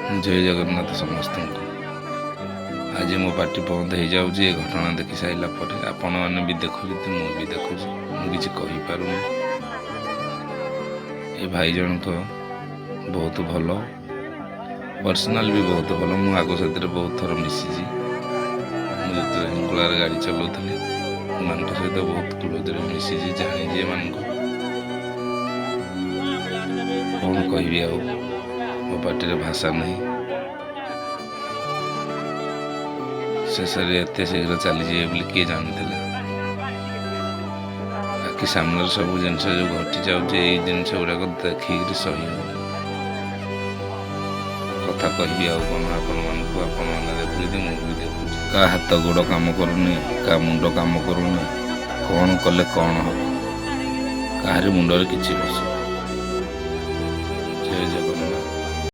जय जगन्नाथ समस्त आज मो पार्टी बंद हो जाऊँगी ये घटना देखी सारा पर आपण मैंने भी देखुं मुझे देखुँ मुझे कहीपर ये भाई जन बहुत भल पर्सनाल भी बहुत भल मुझ आग साथी बहुत थर मिसी मुझे हिंगुलार गाड़ी चलाऊली मान सहित बहुत क्लोज मिसी जानी मान कौन कहबी आ मो पार्टी भाषा नहीं शेष एत शीघ्र चली जाए बोली किए जानते आखि सामने सब जिन जो घटी जाऊे ये जिनस गुड़ाक देखिक सही कथा कहबी आ कौन आपण मैंने देखुदी मुझे देखुची क्या हाथ गोड़ कम करूनी क्या मुंड कम करूनी कौन कले कौन हम कहारी मुंडरे किसी बस